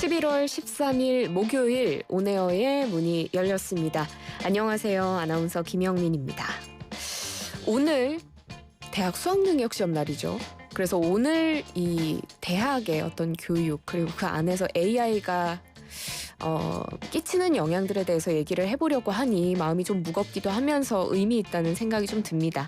11월 13일 목요일 온에어의 문이 열렸습니다. 안녕하세요. 아나운서 김영민입니다. 오늘 대학 수학능력시험 날이죠. 그래서 오늘 이 대학의 어떤 교육 그리고 그 안에서 AI가 끼치는 영향들에 대해서 얘기를 해보려고 하니 마음이 좀 무겁기도 하면서 의미 있다는 생각이 좀 듭니다.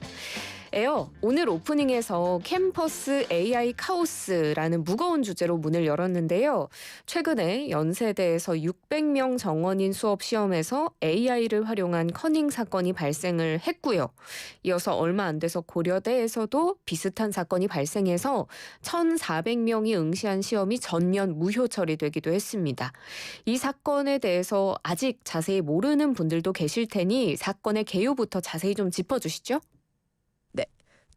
오늘 오프닝에서 캠퍼스 AI 카오스라는 무거운 주제로 문을 열었는데요. 최근에 연세대에서 600명 정원인 수업 시험에서 AI를 활용한 커닝 사건이 발생을 했고요. 이어서 얼마 안 돼서 고려대에서도 비슷한 사건이 발생해서 1,400명이 응시한 시험이 전면 무효 처리되기도 했습니다. 이 사건에 대해서 아직 자세히 모르는 분들도 계실 테니 사건의 개요부터 자세히 좀 짚어주시죠.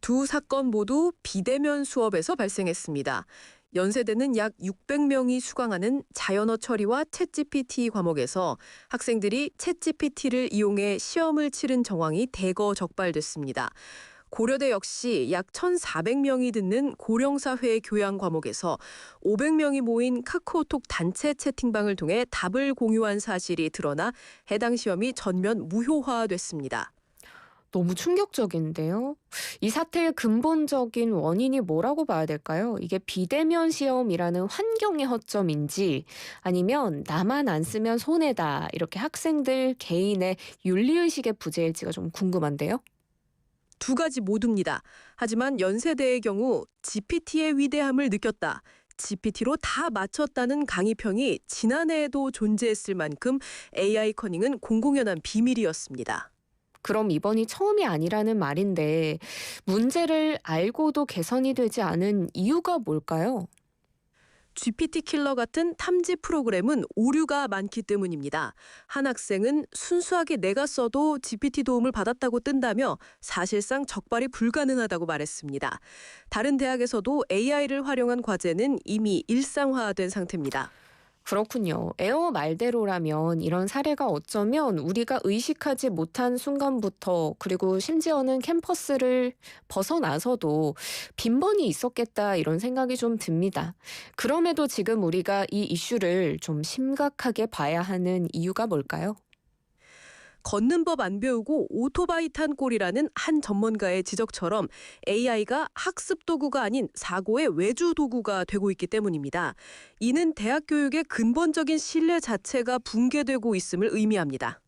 두 사건 모두 비대면 수업에서 발생했습니다. 연세대는 약 600명이 수강하는 자연어 처리와 챗GPT 과목에서 학생들이 챗GPT를 이용해 시험을 치른 정황이 대거 적발됐습니다. 고려대 역시 약 1,400명이 듣는 고령사회 교양 과목에서 500명이 모인 카카오톡 단체 채팅방을 통해 답을 공유한 사실이 드러나 해당 시험이 전면 무효화됐습니다. 너무 충격적인데요. 이 사태의 근본적인 원인이 뭐라고 봐야 될까요? 이게 비대면 시험이라는 환경의 허점인지 아니면 나만 안 쓰면 손해다 이렇게 학생들 개인의 윤리의식의 부재일지가 좀 궁금한데요. 두 가지 모두입니다. 하지만 연세대의 경우 GPT의 위대함을 느꼈다. GPT로 다 맞췄다는 강의평이 지난해에도 존재했을 만큼 AI 커닝은 공공연한 비밀이었습니다. 그럼 이번이 처음이 아니라는 말인데 문제를 알고도 개선이 되지 않은 이유가 뭘까요? GPT 킬러 같은 탐지 프로그램은 오류가 많기 때문입니다. 한 학생은 순수하게 내가 써도 GPT 도움을 받았다고 뜬다며 사실상 적발이 불가능하다고 말했습니다. 다른 대학에서도 AI를 활용한 과제는 이미 일상화된 상태입니다. 그렇군요. 말대로라면 이런 사례가 어쩌면 우리가 의식하지 못한 순간부터 그리고 심지어는 캠퍼스를 벗어나서도 빈번히 있었겠다 이런 생각이 좀 듭니다. 그럼에도 지금 우리가 이 이슈를 좀 심각하게 봐야 하는 이유가 뭘까요? 걷는 법 안 배우고 오토바이 탄 꼴이라는 한 전문가의 지적처럼 AI가 학습 도구가 아닌 사고의 외주 도구가 되고 있기 때문입니다. 이는 대학 교육의 근본적인 신뢰 자체가 붕괴되고 있음을 의미합니다.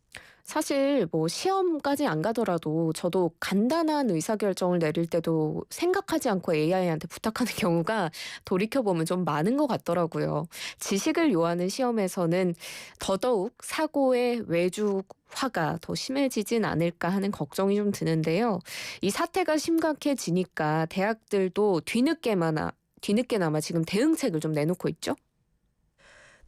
사실 시험까지 안 가더라도 저도 간단한 의사결정을 내릴 때도 생각하지 않고 AI한테 부탁하는 경우가 돌이켜보면 좀 많은 것 같더라고요. 지식을 요하는 시험에서는 더더욱 사고의 외주화가 더 심해지진 않을까 하는 걱정이 좀 드는데요. 이 사태가 심각해지니까 대학들도 뒤늦게나마 지금 대응책을 좀 내놓고 있죠.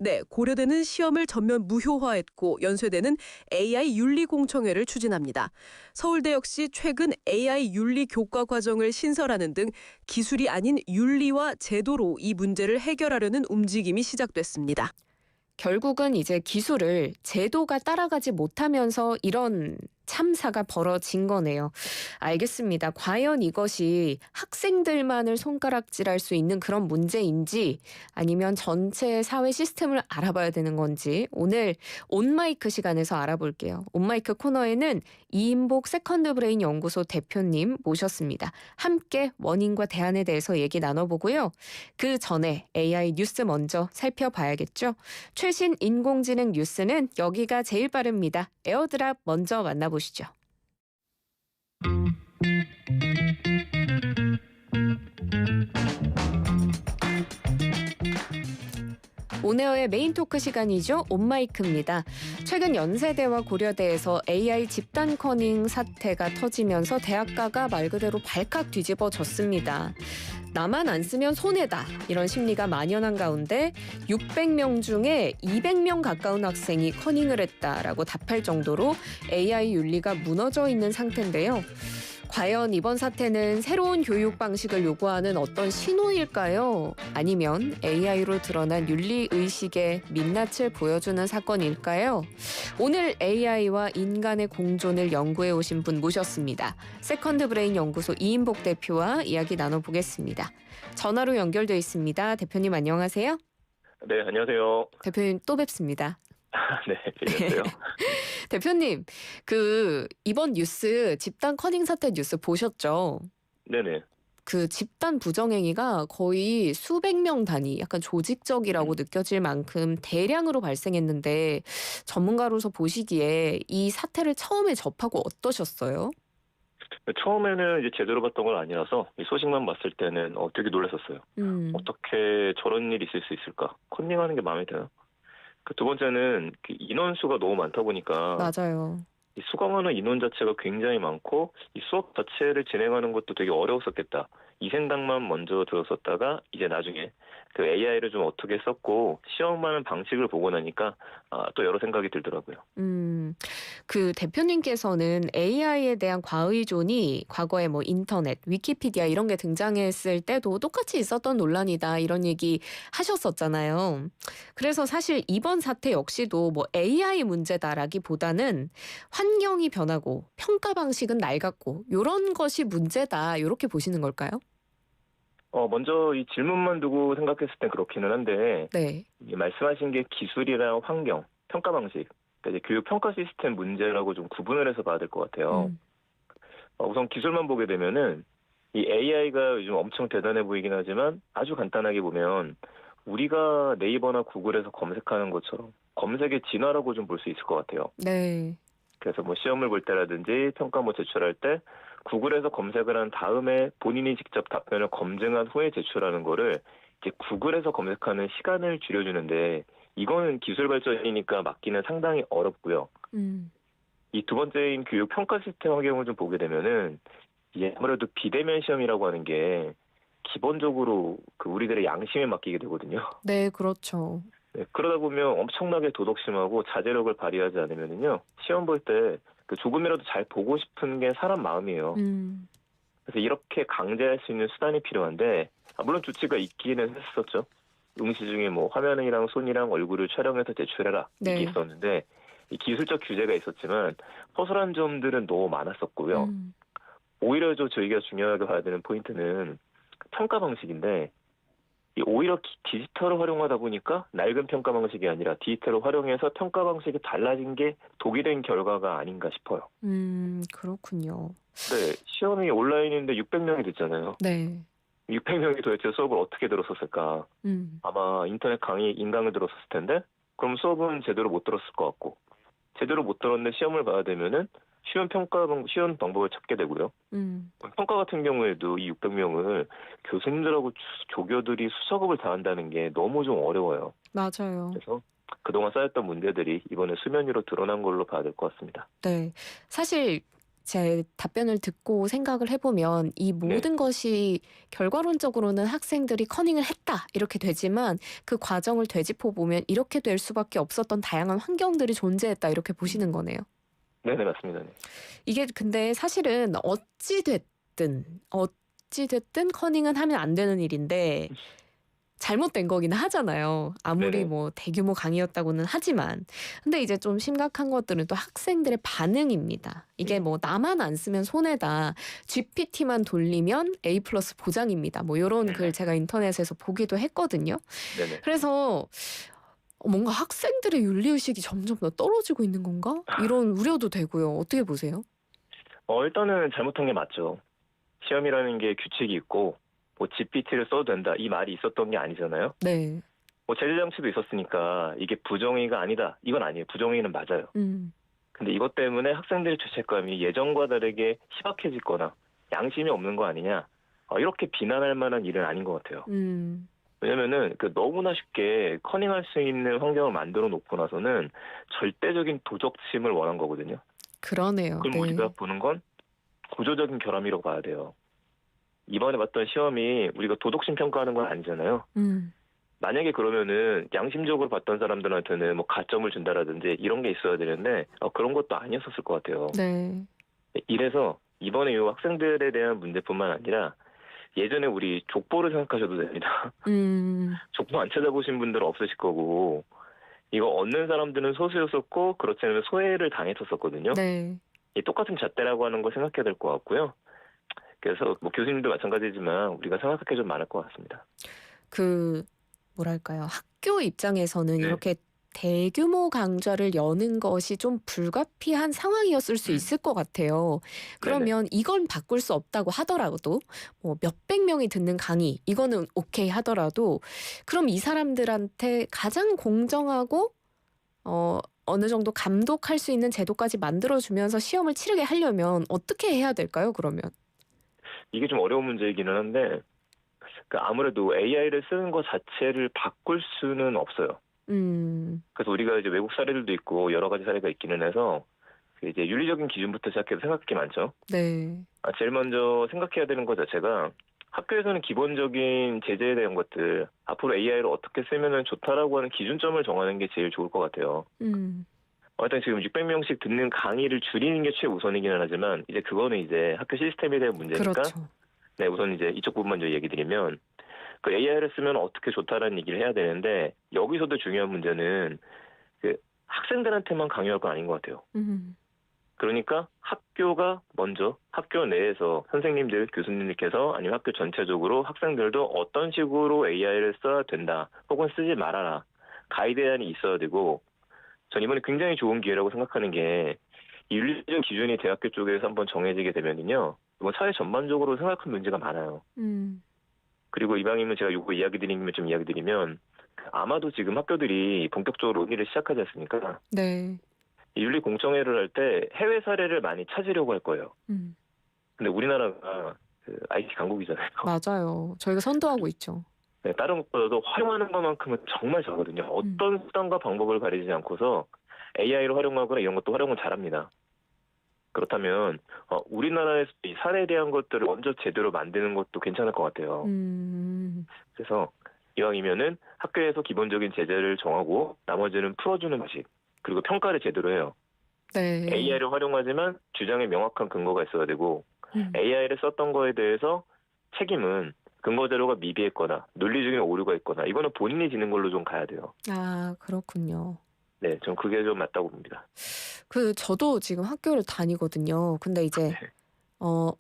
네, 고려대는 시험을 전면 무효화했고 연세대는 AI 윤리공청회를 추진합니다. 서울대 역시 최근 AI 윤리 교과 과정을 신설하는 등 기술이 아닌 윤리와 제도로 이 문제를 해결하려는 움직임이 시작됐습니다. 결국은 이제 기술을 제도가 따라가지 못하면서 이런 참사가 벌어진 거네요. 알겠습니다. 과연 이것이 학생들만을 손가락질할 수 있는 그런 문제인지 아니면 전체 사회 시스템을 알아봐야 되는 건지 오늘 온마이크 시간에서 알아볼게요. 온마이크 코너에는 이인복 세컨드브레인 연구소 대표님 모셨습니다. 함께 원인과 대안에 대해서 얘기 나눠보고요. 그 전에 AI 뉴스 먼저 살펴봐야겠죠. 최신 인공지능 뉴스는 여기가 제일 빠릅니다. 에어드랍 먼저 만나보시죠. 온에어의 메인 토크 시간이죠. 온마이크입니다. 최근 연세대와 고려대에서 AI 집단 커닝 사태가 터지면서 대학가가 말 그대로 발칵 뒤집어졌습니다. 나만 안 쓰면 손해다 이런 심리가 만연한 가운데 600명 중에 200명 가까운 학생이 커닝을 했다라고 답할 정도로 AI 윤리가 무너져 있는 상태인데요. 과연 이번 사태는 새로운 교육 방식을 요구하는 어떤 신호일까요? 아니면 AI로 드러난 윤리의식의 민낯을 보여주는 사건일까요? 오늘 AI와 인간의 공존을 연구해 오신 분 모셨습니다. 세컨드브레인 연구소 이인복 대표와 이야기 나눠보겠습니다. 전화로 연결돼 있습니다. 대표님 안녕하세요. 네, 안녕하세요. 대표님 또 뵙습니다. 네, 안녕하세요. 대표님, 이번 뉴스 집단 커닝 사태 뉴스 보셨죠? 네네. 그 집단 부정행위가 거의 수백 명 단위, 약간 조직적이라고 느껴질 만큼 대량으로 발생했는데 전문가로서 보시기에 이 사태를 처음에 접하고 어떠셨어요? 처음에는 이제 제대로 봤던 건 아니라서 이 소식만 봤을 때는 되게 놀랐었어요. 음, 어떻게 저런 일이 있을 수 있을까? 컨닝하는 게 마음에 드나? 그 두 번째는 그 인원수가 너무 많다 보니까 맞아요. 이 수강하는 인원 자체가 굉장히 많고 이 수업 자체를 진행하는 것도 되게 어려웠었겠다. 이 생각만 먼저 들었었다가 이제 나중에 그 AI를 좀 어떻게 썼고 시험하는 방식을 보고 나니까 또 여러 생각이 들더라고요. 그 대표님께서는 AI에 대한 과의존이 과거에 뭐 인터넷, 위키피디아 이런 게 등장했을 때도 똑같이 있었던 논란이다 이런 얘기 하셨었잖아요. 그래서 사실 이번 사태 역시도 뭐 AI 문제다라기보다는 환경이 변하고 평가 방식은 낡았고 이런 것이 문제다 이렇게 보시는 걸까요? 먼저 이 질문만 두고 생각했을 땐 그렇기는 한데 네. 이 말씀하신 게 기술이랑 환경, 평가 방식, 그러니까 이제 교육 평가 시스템 문제라고 좀 구분을 해서 봐야 될 것 같아요. 음, 우선 기술만 보게 되면은 이 AI가 요즘 엄청 대단해 보이긴 하지만 아주 간단하게 보면 우리가 네이버나 구글에서 검색하는 것처럼 검색의 진화라고 좀 볼 수 있을 것 같아요. 네. 그래서 뭐 시험을 볼 때라든지 평가 뭐 제출할 때 구글에서 검색을 한 다음에 본인이 직접 답변을 검증한 후에 제출하는 거를 이제 구글에서 검색하는 시간을 줄여주는데 이거는 기술 발전이니까 막기는 상당히 어렵고요. 음, 이 두 번째인 교육 평가 시스템 환경을 좀 보게 되면은 이게 아무래도 비대면 시험이라고 하는 게 기본적으로 그 우리들의 양심에 맡기게 되거든요. 네, 그렇죠. 네, 그러다 보면 엄청나게 도덕심하고 자제력을 발휘하지 않으면은요 시험 볼 때 그 조금이라도 잘 보고 싶은 게 사람 마음이에요. 음, 그래서 이렇게 강제할 수 있는 수단이 필요한데 물론 조치가 있기는 했었죠. 응시 중에 뭐 화면이랑 손이랑 얼굴을 촬영해서 제출해라 이게 네. 있었는데 이 기술적 규제가 있었지만 허술한 점들은 너무 많았었고요. 음. 오히려 저희가 중요하게 봐야 되는 포인트는 평가 방식인데 이 오히려 디지털을 활용하다 보니까 낡은 평가 방식이 아니라 디지털을 활용해서 평가 방식이 달라진 게 독이 된 결과가 아닌가 싶어요. 그렇군요. 네, 시험이 온라인인데 600명이 됐잖아요. 네. 600명이 도대체 수업을 어떻게 들었었을까? 음. 아마 인터넷 강의 인강을 들었을 텐데 그럼 수업은 제대로 못 들었을 것 같고 제대로 못 들었는데 시험을 봐야 되면은 쉬운 방법을 찾게 되고요. 음. 평가 같은 경우에도 이 600명을 교수님들하고 조교들이 수작업을 다 한다는 게 너무 좀 어려워요. 맞아요. 그래서 그동안 쌓였던 문제들이 이번에 수면 위로 드러난 걸로 봐야 될 것 같습니다. 네. 사실 제 답변을 듣고 생각을 해보면 이 네. 모든 것이 결과론적으로는 학생들이 커닝을 했다 이렇게 되지만 그 과정을 되짚어 보면 이렇게 될 수밖에 없었던 다양한 환경들이 존재했다 이렇게 보시는 거네요. 네네, 맞습니다. 네. 이게 근데 사실은 어찌됐든 커닝은 하면 안 되는 일인데 잘못된 거긴 하잖아요. 아무리 네네. 뭐 대규모 강의였다고는 하지만. 근데 이제 좀 심각한 것들은 또 학생들의 반응입니다. 이게 뭐 나만 안 쓰면 손해다. GPT만 돌리면 A 플러스 보장입니다. 뭐 이런 글 제가 인터넷에서 보기도 했거든요. 네네. 그래서 뭔가 학생들의 윤리의식이 점점 더 떨어지고 있는 건가? 이런 우려도 되고요. 어떻게 보세요? 일단은 잘못한 게 맞죠. 시험이라는 게 규칙이 있고 뭐 GPT를 써도 된다 이 말이 있었던 게 아니잖아요. 네. 뭐 제재 장치도 있었으니까 이게 부정의가 아니다. 이건 아니에요. 부정의는 맞아요. 음. 근데 이것 때문에 학생들의 죄책감이 예전과 다르게 희박해지거나 양심이 없는 거 아니냐. 이렇게 비난할 만한 일은 아닌 것 같아요. 음. 왜냐면은 그 너무나 쉽게 커닝할 수 있는 환경을 만들어 놓고 나서는 절대적인 도적심을 원한 거거든요. 그러네요. 그럼 네. 우리가 보는 건 구조적인 결함이라고 봐야 돼요. 이번에 봤던 시험이 우리가 도덕심 평가하는 건 아니잖아요. 음. 만약에 그러면은 양심적으로 봤던 사람들한테는 뭐 가점을 준다라든지 이런 게 있어야 되는데 그런 것도 아니었었을 것 같아요. 네. 이래서 이번에 이 학생들에 대한 문제뿐만 아니라 예전에 우리 족보를 생각하셔도 됩니다. 음. 족보 안 찾아보신 분들은 없으실 거고 이거 얻는 사람들은 소수였었고 그렇지 않으면 소외를 당했었거든요. 네. 이 똑같은 잣대라고 하는 걸 생각해야 될 것 같고요. 그래서 뭐 교수님도 마찬가지지만 우리가 생각할 게 좀 많을 것 같습니다. 그 뭐랄까요? 학교 입장에서는 네. 이렇게 대규모 강좌를 여는 것이 좀 불가피한 상황이었을 수 있을 것 같아요. 네네. 그러면 이건 바꿀 수 없다고 하더라도 뭐 몇백 명이 듣는 강의 이거는 오케이 하더라도 그럼 이 사람들한테 가장 공정하고 어느 정도 감독할 수 있는 제도까지 만들어주면서 시험을 치르게 하려면 어떻게 해야 될까요, 그러면? 이게 좀 어려운 문제이기는 한데 아무래도 AI를 쓰는 것 자체를 바꿀 수는 없어요. 음, 그래서 우리가 이제 외국 사례들도 있고 여러 가지 사례가 있기는 해서 이제 윤리적인 기준부터 시작해서 생각할 게 많죠. 네. 제일 먼저 생각해야 되는 것 자체가 학교에서는 기본적인 제재에 대한 것들 앞으로 AI를 어떻게 쓰면 좋다라고 하는 기준점을 정하는 게 제일 좋을 것 같아요. 음, 일단 지금 600명씩 듣는 강의를 줄이는 게 최우선이기는 하지만 이제 그거는 이제 학교 시스템에 대한 문제니까 그렇죠. 네, 우선 이제 이쪽 부분만 좀 얘기 드리면 그 AI를 쓰면 어떻게 좋다라는 얘기를 해야 되는데 여기서도 중요한 문제는 그 학생들한테만 강요할 건 아닌 것 같아요. 음, 그러니까 학교가 먼저 학교 내에서 선생님들, 교수님들께서 아니면 학교 전체적으로 학생들도 어떤 식으로 AI를 써야 된다 혹은 쓰지 말아라 가이드라인이 있어야 되고 전 이번에 굉장히 좋은 기회라고 생각하는 게 이 윤리적 기준이 대학교 쪽에서 한번 정해지게 되면은요 뭐 사회 전반적으로 생각할 문제가 많아요. 음, 그리고 이방인은 제가 요거 이야기 드리면 좀 이야기 드리면 아마도 지금 학교들이 본격적으로 논의를 시작하지 않습니까? 네. 이 윤리 공청회를 할 때 해외 사례를 많이 찾으려고 할 거예요. 음, 근데 우리나라가 그 IT 강국이잖아요. 맞아요. 저희가 선도하고 있죠. 네, 다른 것보다도 활용하는 것만큼은 정말 잘하거든요. 어떤 수단과 방법을 가리지 않고서 AI를 활용하거나 이런 것도 활용을 잘합니다. 그렇다면 우리나라에서 이 사례에 대한 것들을 먼저 제대로 만드는 것도 괜찮을 것 같아요. 음, 그래서 이왕이면은 학교에서 기본적인 제재를 정하고 나머지는 풀어주는 방식 그리고 평가를 제대로 해요. 네. AI를 활용하지만 주장에 명확한 근거가 있어야 되고 음, AI를 썼던 거에 대해서 책임은 근거 자료가 미비했거나 논리적인 오류가 있거나 이거는 본인이 지는 걸로 좀 가야 돼요. 아, 그렇군요. 네, 전 그게 좀 맞다고 봅니다. 저도 지금 학교를 다니거든요. 근데 이제 네.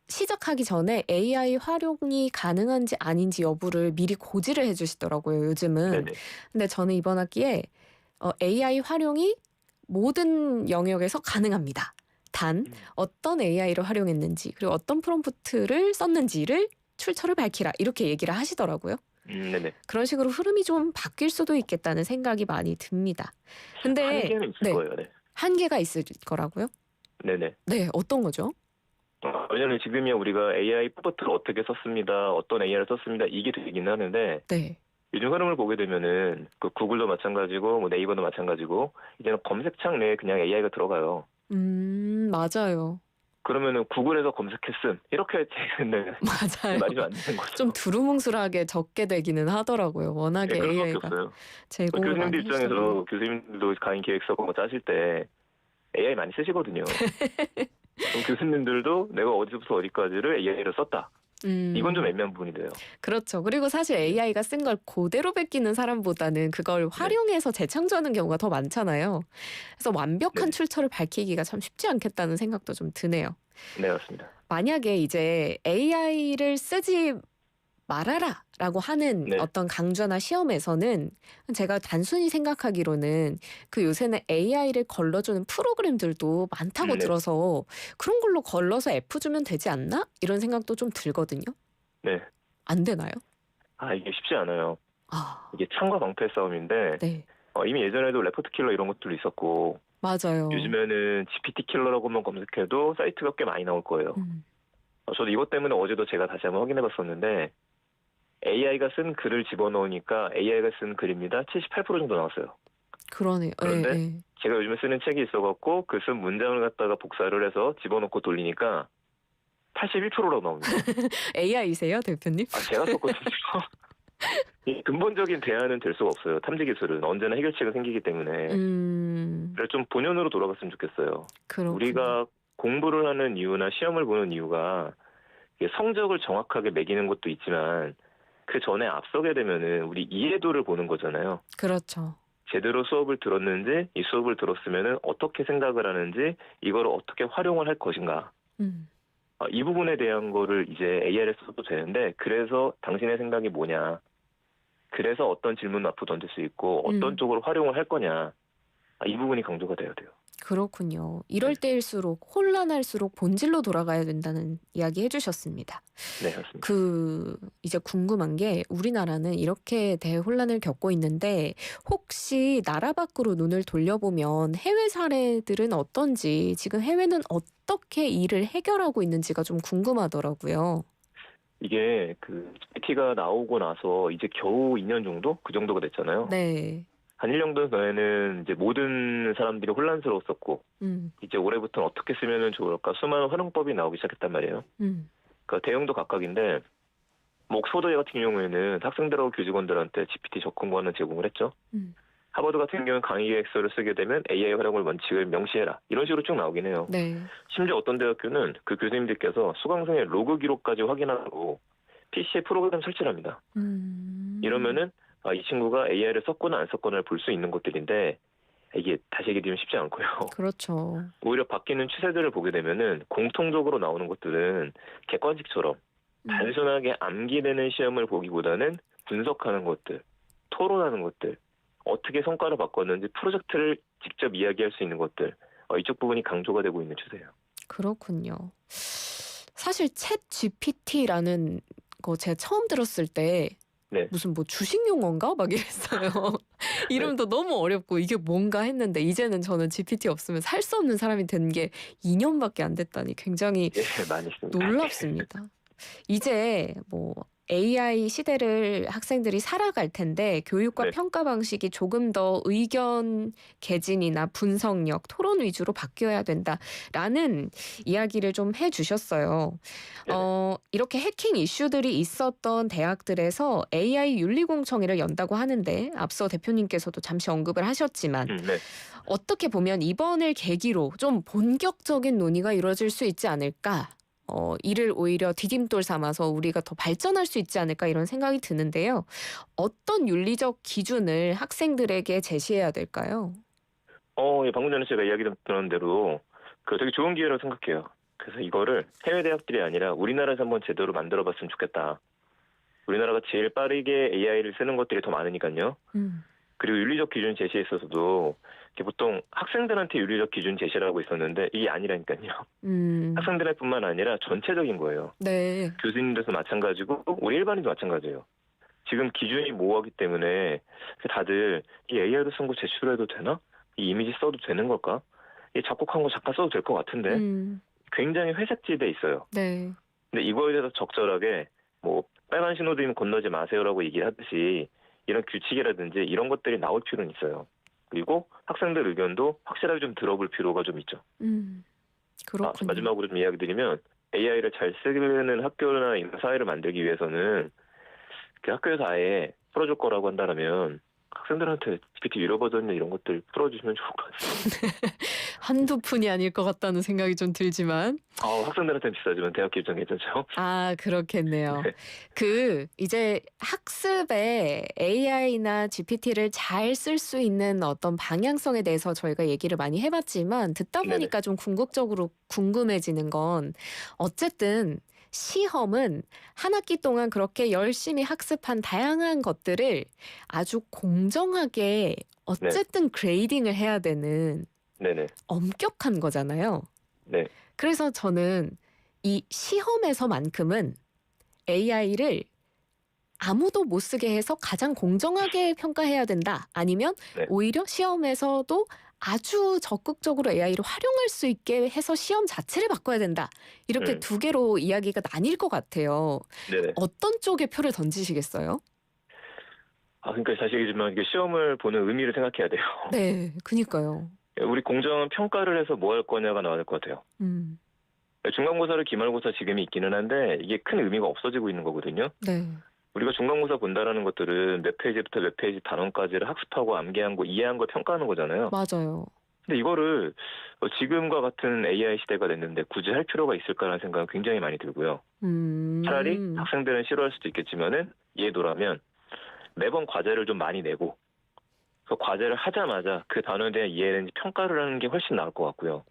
시작하기 전에 AI 활용이 가능한지 아닌지 여부를 미리 고지를 해주시더라고요, 요즘은. 네네. 근데 저는 이번 학기에 AI 활용이 모든 영역에서 가능합니다. 단 어떤 AI를 활용했는지 그리고 어떤 프롬프트를 썼는지를 출처를 밝히라 이렇게 얘기를 하시더라고요. 네네. 그런 식으로 흐름이 좀 바뀔 수도 있겠다는 생각이 많이 듭니다. 근데 한계는 있을 네, 거예요. 네. 한계가 있을 거라고요? 네네. 네, 어떤 거죠? 왜냐하면 지금이야 우리가 AI 프롬프트를 어떻게 썼습니다, 어떤 AI를 썼습니다 이게 되긴 하는데 네. 요즘 흐름을 보게 되면은 그 구글도 마찬가지고 뭐 네이버도 마찬가지고 이제는 검색창 내에 그냥 AI가 들어가요. 맞아요. 그러면은 구글에서 검색했음 이렇게 되는 맞아요. 말이 좀 안 되는 거죠. 좀 두루뭉술하게 적게 되기는 하더라고요. 워낙에 네, 그럴 수밖에 AI가 없어요. 제공을 많이 교수님들 해주다 보니. 입장에서 교수님들도 강의 계획서 뭐 짜실 때 AI 많이 쓰시거든요. 그럼 교수님들도 내가 어디서부터 어디까지를 AI를 썼다. 이건 좀 애매한 부분이 돼요. 그렇죠. 그리고 사실 AI가 쓴 걸 그대로 베끼는 사람보다는 그걸 활용해서 재창조하는 경우가 더 많잖아요. 그래서 완벽한 네. 출처를 밝히기가 참 쉽지 않겠다는 생각도 좀 드네요. 네, 맞습니다. 만약에 이제 AI를 쓰지 말아라라고 하는 네. 어떤 강좌나 시험에서는 제가 단순히 생각하기로는 그 요새는 AI를 걸러주는 프로그램들도 많다고 네. 들어서 그런 걸로 걸러서 F 주면 되지 않나? 이런 생각도 좀 들거든요. 네. 안 되나요? 이게 쉽지 않아요. 아, 이게 창과 방패의 싸움인데 네. 이미 예전에도 레포트 킬러 이런 것들도 있었고 맞아요. 요즘에는 GPT 킬러라고만 검색해도 사이트가 꽤 많이 나올 거예요. 저도 이것 때문에 어제도 제가 다시 한번 확인해봤었는데 AI가 쓴 글을 집어넣으니까 AI가 쓴 글입니다. 78% 정도 나왔어요. 그러네요. 그런데 예, 예. 제가 요즘에 쓰는 책이 있어갖고 그 쓴 문장을 갖다가 복사를 해서 집어넣고 돌리니까 81%라고 나옵니다. AI세요, 대표님? 제가 썼거든요. 이 근본적인 대안은 될 수가 없어요. 탐지 기술은 언제나 해결책은 생기기 때문에. 그래서 좀 본연으로 돌아갔으면 좋겠어요. 그렇군요. 우리가 공부를 하는 이유나 시험을 보는 이유가 이게 성적을 정확하게 매기는 것도 있지만 그 전에 앞서게 되면은 우리 이해도를 보는 거잖아요. 그렇죠. 제대로 수업을 들었는지 이 수업을 들었으면은 어떻게 생각을 하는지 이거를 어떻게 활용을 할 것인가. 이 부분에 대한 거를 이제 AI를 써도 되는데 그래서 당신의 생각이 뭐냐. 그래서 어떤 질문 앞으로 던질 수 있고 어떤 쪽으로 활용을 할 거냐. 이 부분이 강조가 돼야 돼요. 그렇군요. 이럴 때일수록 혼란할수록 본질로 돌아가야 된다는 이야기 해주셨습니다. 네, 맞습니다. 이제 궁금한 게 우리나라는 이렇게 대혼란을 겪고 있는데 혹시 나라 밖으로 눈을 돌려보면 해외 사례들은 어떤지 지금 해외는 어떻게 이를 해결하고 있는지가 좀 궁금하더라고요. 이게 그 GPT가 나오고 나서 이제 겨우 2년 정도? 그 정도가 됐잖아요. 네. 한 1년 정도 전에는 이제 모든 사람들이 혼란스러웠었고 이제 올해부터는 어떻게 쓰면 좋을까 수많은 활용법이 나오기 시작했단 말이에요. 그러니까 대형도 각각인데 뭐 옥스퍼드 같은 경우에는 학생들하고 교직원들한테 GPT 접근 권한을 제공을 했죠. 하버드 같은 경우는 강의 계획서를 쓰게 되면 AI 활용을 원칙을 명시해라. 이런 식으로 쭉 나오긴 해요. 네. 심지어 어떤 대학교는 그 교수님들께서 수강생의 로그 기록까지 확인하고 PC에 프로그램 설치를 합니다. 이러면은 이 친구가 AI를 썼거나 안 썼거나를 볼 수 있는 것들인데 이게 다시 얘기드리면 쉽지 않고요. 그렇죠. 오히려 바뀌는 추세들을 보게 되면은 공통적으로 나오는 것들은 객관식처럼 단순하게 암기되는 시험을 보기보다는 분석하는 것들, 토론하는 것들, 어떻게 성과를 바꿨는지 프로젝트를 직접 이야기할 수 있는 것들, 이쪽 부분이 강조가 되고 있는 추세예요. 그렇군요. 사실 챗 GPT라는 거 제가 처음 들었을 때 네. 무슨 뭐 주식 용어인가? 막 이랬어요. 이름도 너무 어렵고 이게 뭔가 했는데 이제는 저는 GPT 없으면 살 수 없는 사람이 된 게 2년밖에 안 됐다니 굉장히 예, 많이 있습니다. 놀랍습니다. 이제 뭐 AI 시대를 학생들이 살아갈 텐데 교육과 네. 평가 방식이 조금 더 의견 개진이나 분석력, 토론 위주로 바뀌어야 된다라는 이야기를 좀 해주셨어요. 이렇게 해킹 이슈들이 있었던 대학들에서 AI 윤리공청회를 연다고 하는데 앞서 대표님께서도 잠시 언급을 하셨지만 네. 어떻게 보면 이번을 계기로 좀 본격적인 논의가 이루어질 수 있지 않을까? 이를 오히려 디딤돌 삼아서 우리가 더 발전할 수 있지 않을까 이런 생각이 드는데요. 어떤 윤리적 기준을 학생들에게 제시해야 될까요? 예, 방금 전에 제가 이야기 드린 대로 되게 좋은 기회라고 생각해요. 그래서 이거를 해외 대학들이 아니라 우리나라에서 한번 제대로 만들어봤으면 좋겠다. 우리나라가 제일 빠르게 AI를 쓰는 것들이 더 많으니까요. 그리고 윤리적 기준 제시에 있어서도 보통 학생들한테 윤리적 기준 제시라고 있었는데 이게 아니라니까요. 학생들뿐만 아니라 전체적인 거예요. 네. 교수님들도 마찬가지고 우리 일반인도 마찬가지예요. 지금 기준이 모호하기 때문에 다들 이 AI로 쓴 거 제출해도 되나? 이 이미지 써도 되는 걸까? 이 작곡한 거 잠깐 써도 될 것 같은데 굉장히 회색지대에 있어요. 네. 근데 이거에 대해서 적절하게 뭐 빨간 신호등 건너지 마세요라고 얘기를 하듯이 이런 규칙이라든지 이런 것들이 나올 필요는 있어요. 그리고 학생들 의견도 확실하게 좀 들어볼 필요가 좀 있죠. 그렇군요. 마지막으로 좀 이야기 드리면 AI를 잘 쓰는 학교나 사회를 만들기 위해서는 그 학교에서 아예 풀어줄 거라고 한다면 학생들한테 GPT 유료 버전 이런 것들 풀어주시면 좋을 것 같습니다. 한두 푼이 아닐 것 같다는 생각이 좀 들지만. 학생들한테는 비싸지만 대학 입장 괜찮죠? 그렇겠네요. 네. 이제 학습에 AI나 GPT를 잘 쓸 수 있는 어떤 방향성에 대해서 저희가 얘기를 많이 해봤지만 듣다 보니까 좀 궁극적으로 궁금해지는 건 어쨌든 시험은 한 학기 동안 그렇게 열심히 학습한 다양한 것들을 아주 공정하게 어쨌든 그레이딩을 해야 되는 네네. 엄격한 거잖아요. 네. 그래서 저는 이 시험에서만큼은 AI를 아무도 못 쓰게 해서 가장 공정하게 평가해야 된다. 아니면 오히려 시험에서도 아주 적극적으로 AI를 활용할 수 있게 해서 시험 자체를 바꿔야 된다. 이렇게 두 개로 이야기가 나뉠 것 같아요. 네네. 어떤 쪽에 표를 던지시겠어요? 그러니까 다시 얘기지만 이게 시험을 보는 의미를 생각해야 돼요. 네, 그니까요. 우리 공정한 평가를 해서 뭐 할 거냐가 나와야 될 것 같아요. 중간고사를 기말고사 지금이 있기는 한데 이게 큰 의미가 없어지고 있는 거거든요. 네. 우리가 중간고사 본다라는 것들은 몇 페이지부터 몇 페이지 단원까지를 학습하고 암기한 거, 이해한 걸 평가하는 거잖아요. 맞아요. 근데 이거를 지금과 같은 AI 시대가 됐는데 굳이 할 필요가 있을까라는 생각은 굉장히 많이 들고요. 차라리 학생들은 싫어할 수도 있겠지만은 이해도라면 매번 과제를 좀 많이 내고 그 과제를 하자마자 그 단어에 대한 이해는 평가를 하는 게 훨씬 나을 것 같고요.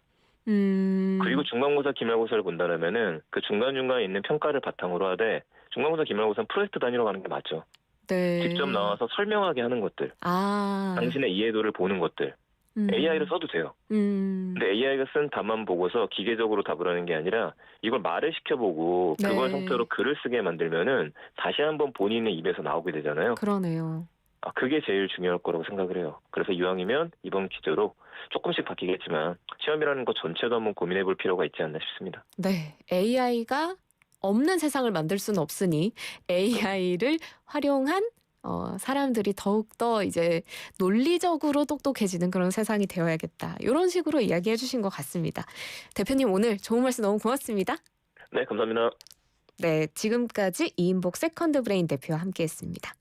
그리고 중간고사, 기말고사를 본다면은 그 중간중간에 있는 평가를 바탕으로 하되 중간고사, 기말고사는 프로젝트 단위로 가는 게 맞죠. 네. 직접 나와서 설명하게 하는 것들, 아. 당신의 이해도를 보는 것들, AI를 써도 돼요. 근데 AI가 쓴 답만 보고서 기계적으로 답을 하는 게 아니라 이걸 말을 시켜보고 그걸 네. 형태로 글을 쓰게 만들면은 다시 한번 본인의 입에서 나오게 되잖아요. 그러네요. 그게 제일 중요할 거라고 생각을 해요. 그래서 이왕이면 이번 퀴즈로 조금씩 바뀌겠지만 시험이라는 것 전체도 한번 고민해 볼 필요가 있지 않나 싶습니다. 네. AI가 없는 세상을 만들 수는 없으니 AI를 활용한 사람들이 더욱더 이제 논리적으로 똑똑해지는 그런 세상이 되어야겠다. 이런 식으로 이야기해 주신 것 같습니다. 대표님 오늘 좋은 말씀 너무 고맙습니다. 네, 감사합니다. 네, 지금까지 이인복 세컨드 브레인 대표와 함께했습니다.